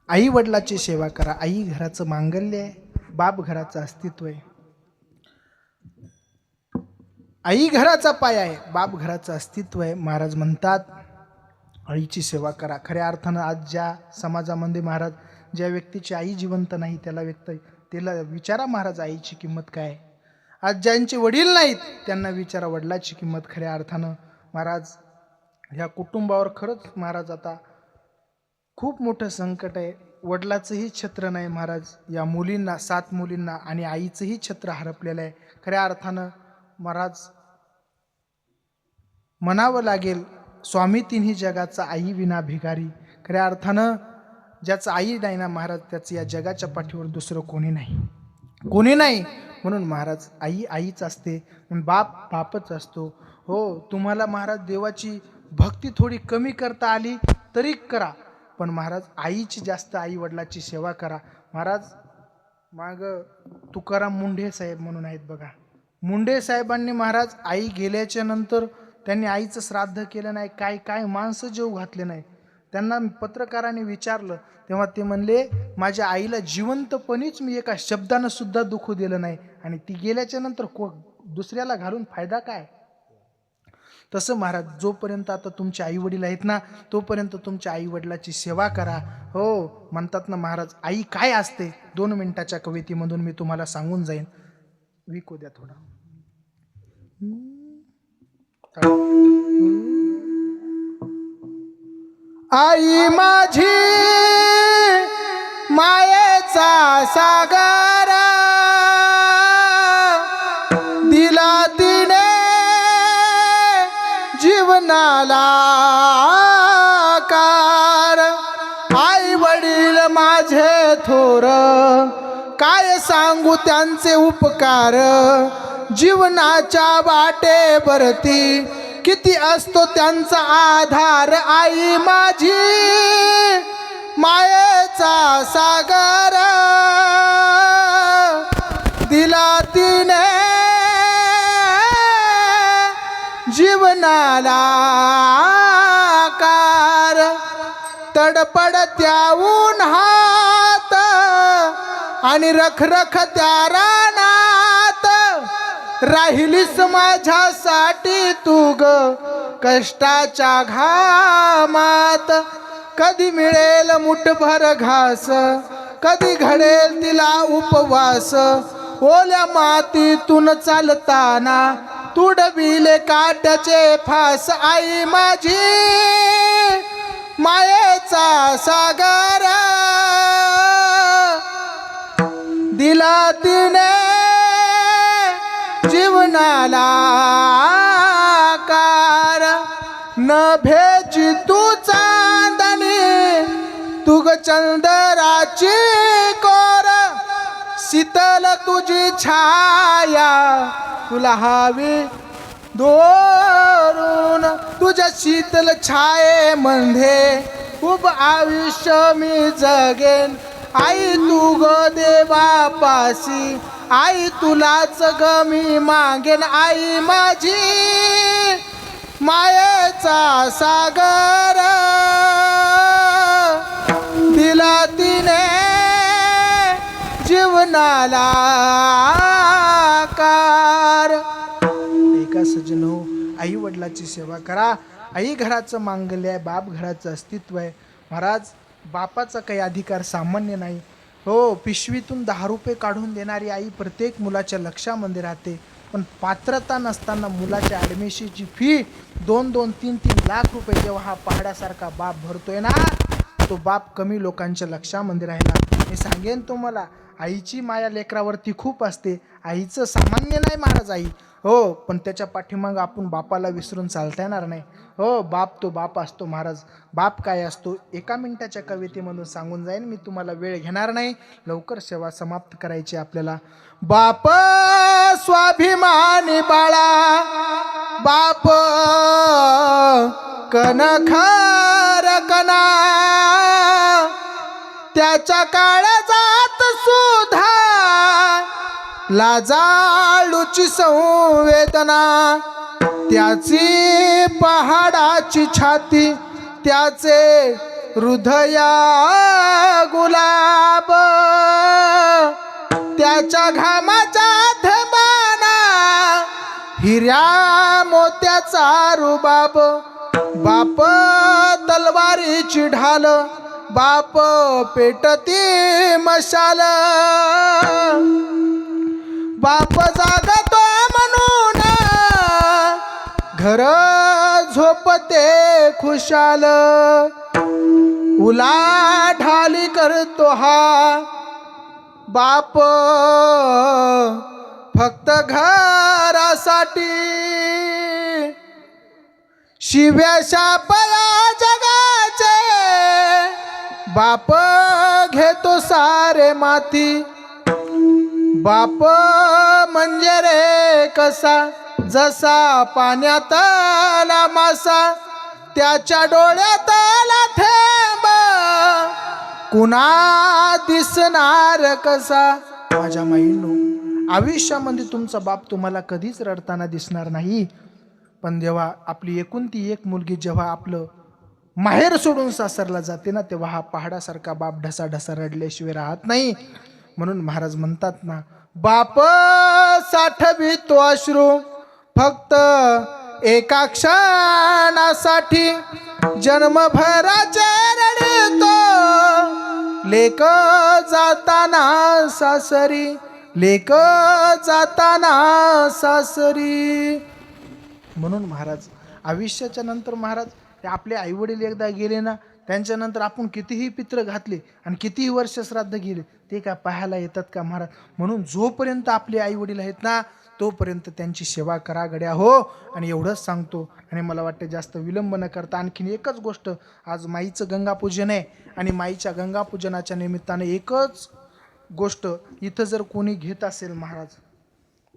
आई वडिलाची सेवा करा. आई घराचं मांगल्य आहे, बाप घराचं अस्तित्व आहे. आई घराचा पाय आहे, बाप घराचं अस्तित्व आहे. महाराज म्हणतात आईची सेवा करा. खऱ्या अर्थानं आज ज्या समाजामध्ये महाराज ज्या व्यक्तीची आई जिवंत नाही त्याला विचारा महाराज आईची किंमत काय आहे. आज ज्यांचे वडील नाहीत त्यांना विचारा वडिलाची किंमत. खऱ्या अर्थानं महाराज ह्या कुटुंबावर खरंच महाराज आता खूप मोठं संकट आहे. वडिलाचंही छत्र नाही महाराज या मुलींना, 7 मुलींना, आणि आईचंही छत्र हरपलेलं आहे. खऱ्या अर्थानं महाराज म्हणावं लागेल स्वामी तिन्ही जगाचा आई विना भिकारी. खऱ्या अर्थानं ज्याचं आई नाही ना महाराज त्याचं या जगाच्या पाठीवर दुसरं कोणी नाही. म्हणून महाराज आई आईच असते, बाप बापच असतो. हो, तुम्हाला महाराज देवाची भक्ती थोडी कमी करता आली तरी करा, पण महाराज आईची जास्त, आई वडिलाची सेवा करा. महाराज माग तुकाराम मुंढे साहेब म्हणून आहेत बघा. मुंढे साहेबांनी महाराज आई गेल्याच्या नंतर त्यांनी आईचं श्राद्ध केलं नाही, काय माणसं जेव घातले नाही. त्यांना पत्रकारांनी विचारलं तेव्हा ते म्हणले माझ्या आईला जिवंतपणीच मी एका शब्दानं सुद्धा दुखू दिलं नाही, आणि ती गेल्याच्या नंतर दुसऱ्याला घालून फायदा काय. तसं महाराज जोपर्यंत आता तुमचे आई वडील आहेत ना तोपर्यंत तुमच्या आई वडिलाची सेवा करा. हो, म्हणतात ना महाराज आई काय असते 2 मिनिटाच्या कवितेमधून मी तुम्हाला सांगून जाईन. विकू द्या थोडा. आई माझी मायेचा सागर दिला तिने जीवनाला कार. आई वडील माझे थोर काय सांगू त्यांचे उपकार. जीवनाच्या वाटेवरती किती असतो त्यांचा आधार. आई माझी मायेचा सागर दिला तिने जीवनाला कार. तडपडत्या उन्हात आणि रखरख त्या रानात राहिलीस माझ्यासाठी तू ग कष्टाच्या घामात. कधी मिळेल मुठभर घास, कधी घडेल तिला उपवास. ओल्या मातीतून चालताना तुडविले काट्याचे फास. आई माझी मायेचा सागर दिला तिने जीवनाला कार. नभेची तू चांदणी तुग चंद्राची कोर. शीतल तुझी छाया तुला हवी दोरून. तुझ्या शीतल छायेमध्ये खूप आयुष्य मी जगेन. आई तू ग देवापासी, आई तुलाच ग मी मागेन. आई माझी मायेचा सागर दिला तिने जीवनाला कार. एका सज्जनो, आई वडिलाची सेवा करा. आई घराचं मांगल्य आहे, बाप घराचं अस्तित्व आहे. महाराज बापाचा काही अधिकार सामान्य नाही. हो, पिशवीतून 10 रुपये काढून देणारी आई प्रत्येक मुलाच्या लक्षामध्ये राहते, पण पात्रता नसताना मुलाच्या ॲडमिशनची फी 2-2, 3-3 लाख रुपये जेव्हा हा पहाडासारखा बाप भरतोय ना, तो बाप कमी लोकांच्या लक्षामध्ये राहिला. मी सांगेन तुम्हाला आईची माया लेकरावरती खूप असते. आईचं सामान्य नाही महाराज आई. हो, पण त्याच्या पाठीमागं आपण बापाला विसरून चालता येणार नाही. हो, बाप तो बाप असतो महाराज. बाप काय असतो 1 मिनिटाच्या कवितेमधून सांगून जाईन मी, तुम्हाला वेळ घेणार नाही. लवकर सेवा समाप्त करायची आपल्याला. बाप स्वाभिमानी बाळा, बाप कणखर कणा. त्याच्या काळजात सुद्धा लाजाळूची संवेदना. त्याची पहाडाची छाती, त्याचे हृदया हिऱ्या मोत्याचा रुबाब, बाप तलवारीची ढाल, बाप पेटती मशाल, बाप जागतो म्हणून घर झोपते खुशाल, उलाढाली करतो हा बाप फक्त घरासाठी, शिव्या शापया जगाचे बाप घेतो सारे माती, बाप म्हणजे रे कसा, जसा पाण्यातला मासा, त्याच्या डोळ्यातला थेंब कुणा दिसणार कसा. माझ्या माईंनो, आयुष्यामध्ये तुमचा बाप तुम्हाला कधीच रडताना दिसणार नाही, पण जेव्हा आपली एकुलती एक मुलगी जेव्हा आपलं माहेर सोडून सासरला जाते ना, तेव्हा हा पहाडासारखा बाप ढसा ढसा रडल्याशिवाय राहत नाही. म्हणून महाराज म्हणतात ना, बाप साठवितो अश्रू फक्त एका क्षणासाठी, जन्मभराचे रडतो लेक जाताना सासरी, लेक जाताना सासरी. म्हणून महाराज आयुष्याच्या नंतर महाराज ते आपले आईवडील एकदा गेले ना, त्यांच्यानंतर आपण कितीही पित्र घातले आणि कितीही वर्ष श्राद्ध गेले, ते काय पाहायला येतात का महाराज. म्हणून जोपर्यंत आपले आईवडील आहेत ना, तोपर्यंत त्यांची सेवा करा गड्या हो. आणि एवढंच सांगतो. आणि मला वाटतं जास्त विलंब न करता आणखीन एकच गोष्ट, आज माईचं गंगापूजन आहे आणि माईच्या गंगापूजनाच्या निमित्ताने एकच गोष्ट इथं जर कोणी घेत असेल महाराज,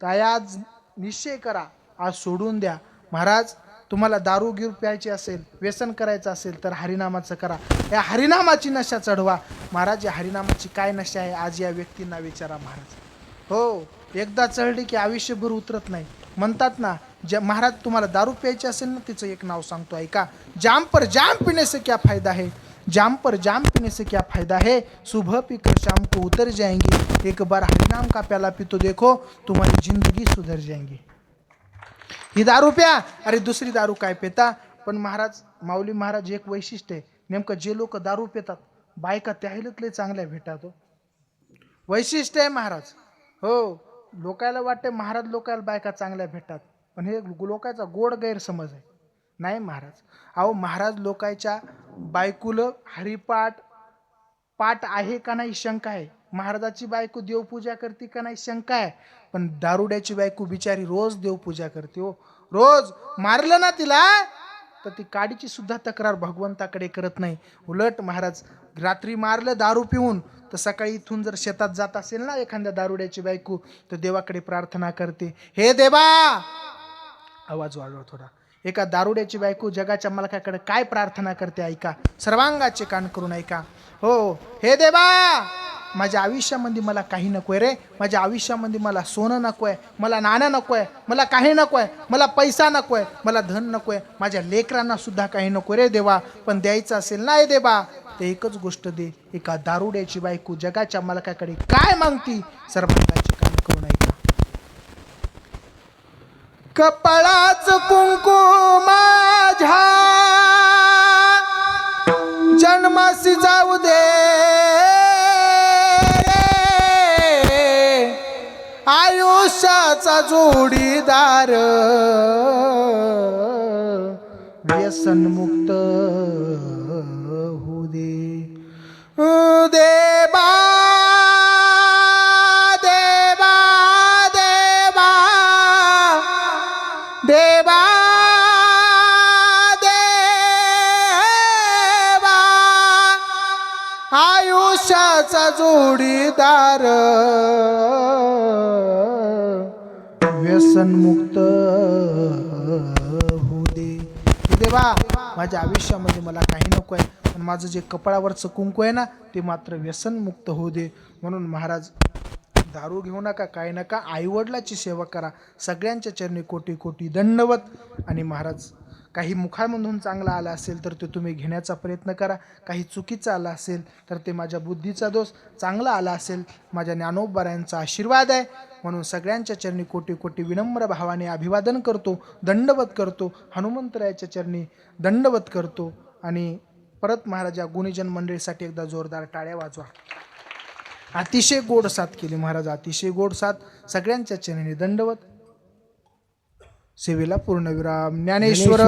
तर आज निश्चय करा, आज सोडून द्या. महाराज तुम्हाला दारू गिर प्यायची असेल, व्यसन करायचं असेल तर हरिनामाचं करा. या हरिनामाची नशा चढवा. महाराज या हरिनामाची काय नशा आहे आज या व्यक्तींना विचारा महाराज. हो, एकदा चढली की आयुष्यभर उतरत नाही. म्हणतात ना, महाराज तुम्हाला दारू प्यायची असेल ना, तिचं एक नाव सांगतो ऐका. जाम पर जाम पीने से क्या फायदा है, जाम पर जाम पीने से क्या फायदा है, सुबह पीकर शाम को उतर जाएंगी, एक बार हरिनाम का प्याला पी तो देखो तुम्हारी जिंदगी सुधर जाएंगी. ही दारू प्या, अरे दुसरी दारू काय पेता. पण महाराज माऊली महाराज एक वैशिष्ट्य आहे, नेमकं जे लोक दारू पितात बायका त्याहीलतले चांगल्या भेटतात हो. वैशिष्ट्य आहे महाराज. हो, लोकायला वाटते महाराज लोकायला बायका चांगल्या भेटतात, पण हे लोकांचा गोड गैरसमज आहे. नाही महाराज, अहो महाराज लोकांच्या बायकुलं हरिपाठ पाठ आहे का नाही शंका आहे. महाराजाची बायको देवपूजा करते का नाही शंका आहे. पण दारुड्याची बायको बिचारी रोज देवपूजा करते हो. रोज मारलं ना तिला तर ती काडीची सुद्धा तक्रार भगवंताकडे करत नाही. उलट महाराज रात्री मारलं दारू पिऊन तर सकाळी इथून जर शेतात जात असेल ना एखाद्या दारुड्याची बायको, तर देवाकडे प्रार्थना करते, हे देवा, आवाज वाढव थोडा. एका दारुड्याची बायको जगाच्या मालकाकडे काय प्रार्थना करते ऐका, सर्वांगाचे कान करून ऐका. हो, हे देवा, माझ्या आयुष्यामध्ये मला काही नकोय रे, माझ्या आयुष्यामध्ये मला सोनं नकोय, मला नाणं नकोय, मला काही नकोय, मला पैसा नकोय, मला धन नकोय, माझ्या लेकरांना सुद्धा काही नको रे देवा, पण द्यायचं असेल ना देवा ते एकच गोष्ट दे. एका दारुड्याची बायको जगाच्या मालकाकडे काय मागती, सर्वांगाचे कान करून ऐका. कपाळाच कुंकू माझ्या जन्मासी जाऊ दे, आयुष्याचा जोडीदार व्यसनमुक्त होऊ दे. देवा देवा देवा देवा देवा, आयुष्याचा जोडीदार व्यसनमुक्त होऊ दे. देवा, माझ्या आयुष्यामध्ये मला काही नको आहे, पण माझं जे कपाळावरचं कुंकू आहे ना ते मात्र व्यसनमुक्त होऊ दे. म्हणून महाराज दारू घेऊ नका, काय नका, आईवडिलाची सेवा करा. सगळ्यांच्या चरणी कोटी कोटी दंडवत. आणि महाराज काही मुखामधून चांगला आला असेल तर ते तुम्ही घेण्याचा प्रयत्न करा, काही चुकीचं आलं असेल तर ते माझ्या बुद्धीचा दोष, चांगला आला असेल माझ्या ज्ञानोबारायांचा आशीर्वाद आहे. म्हणून सगळ्यांच्या चरणी कोटी कोटी विनम्र भावाने अभिवादन करतो, दंडवत करतो. हनुमंतरायाच्या चरणी दंडवत करतो. आणि परत महाराज या गुणीजन मंडळीसाठी एकदा जोरदार टाळ्या वाजवा. अतिशय गोड साथ केली महाराज, अतिशय गोड साथ. सगळ्यांच्या चरणी दंडवत. सेवेला पूर्णविराम. ज्ञानेश्वर